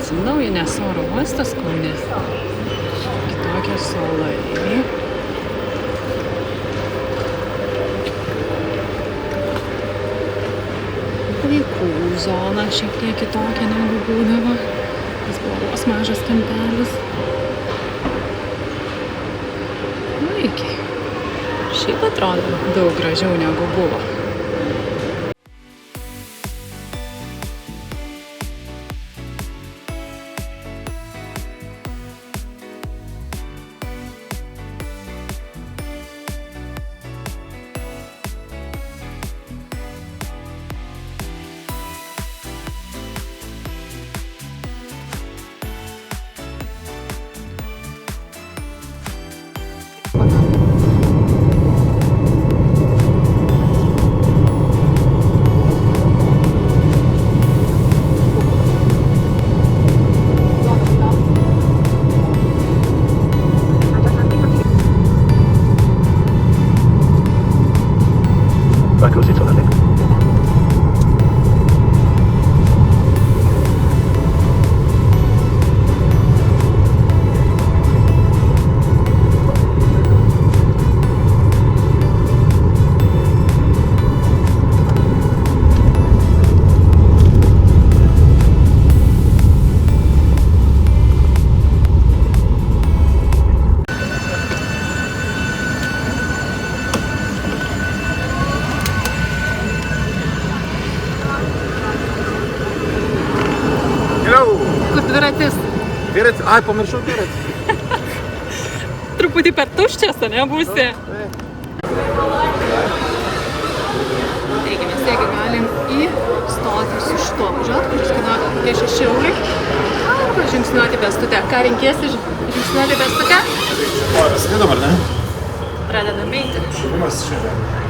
Atsinaujinęs oro uostas Kaune. Kitokie suolai. Vaikų zona šiek tiek kitokia negu būdavo. Jis buvo vos mažas kampelis. Vaikiai. Šiaip atrodo daug gražiau negu buvo. Dviratis, pamiršau dviratis. Truputį per tuščias, ne, būsi? Taigi mes jeigu galim įstoti su šituo važiuot, kuris kainuoja kokie 6 eurai. Arba žingsniuoti pėstute. Ką renkėsi žingsniuoti pėstute? Prasidedam, ar ne? Pradedam eiti. Šumas šiandien.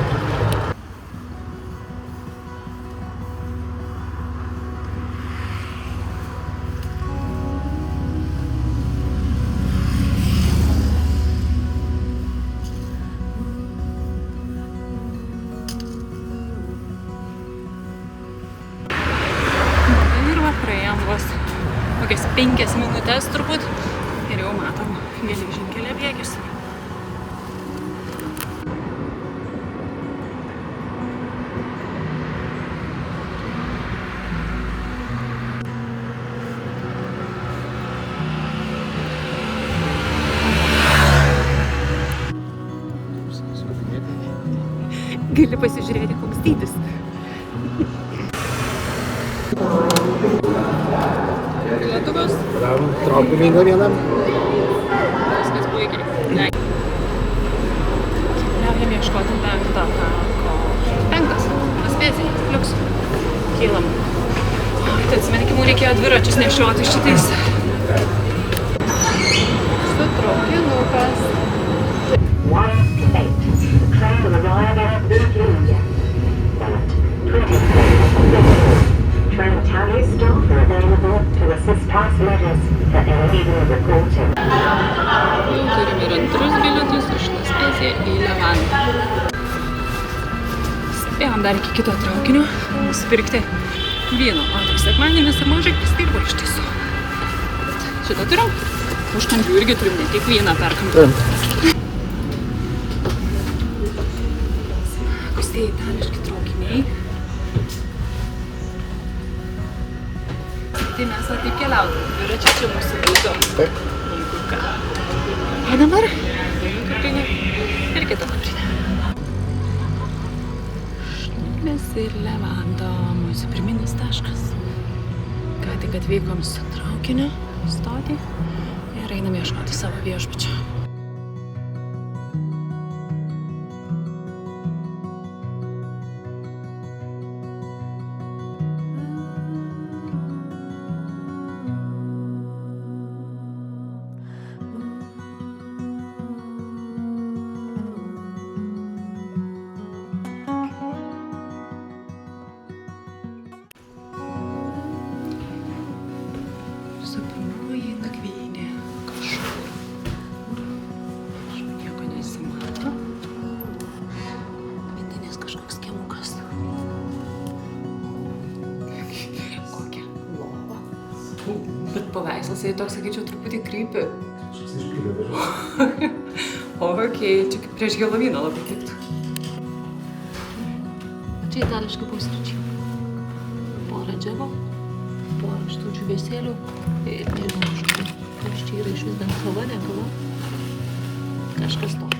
Kokias 5 minutės turbūt ir jau matom geležinkelio bėgius. Gali pasižiūrėti, koks dydis. Lietuvos. Traukiu vingą vienam. Viskas puikiai. Keliaujam ieškoti 5 tako. 5. Paspėsiai, liuks. Kylam. Tai atsimenkim, reikėjo dviračius nešioti šitais. Sutraukinukas. Train staff are available to assist passengers for any reporting. Jau turim ir antrus bilietus iš Laspėsė į Levantą. Spėjom dar iki kito traukinio nusipirkti vyno, o tai sekmadienis ir mažai pristirbo iš tiesų. Šitą turim? Užkampių irgi turim, ne tik vyną perkam. Kustieji itališki traukiniai. Tai mes va taip keliautum, dviračiai čia mūsų būdu. Taip. Jeigu ką. O dabar kuprinė ir kita kuprinė. Šlyknės ir Levanta, mūsų pirminis taškas. Ką tik atvykom su traukinio stotį ir einam ieškoti savo viešbučio. Pirmoji nakvynė kažkur. Nieko nesimato. Vidinis kažkoks kiemukas. Kokia lova. Bet paveikslas, tai toks, sakyčiau, truputį krypi. Šis išpylė važiuoja. O, okei, čia kaip prieš Helovyną labai tiktų. Čia itališkai pusryčiai. Porą džemo, porą šitų džiūvėsėlių ir nežinau, kažkas čia yra iš vis bent kava, ne kava. Kažkas to.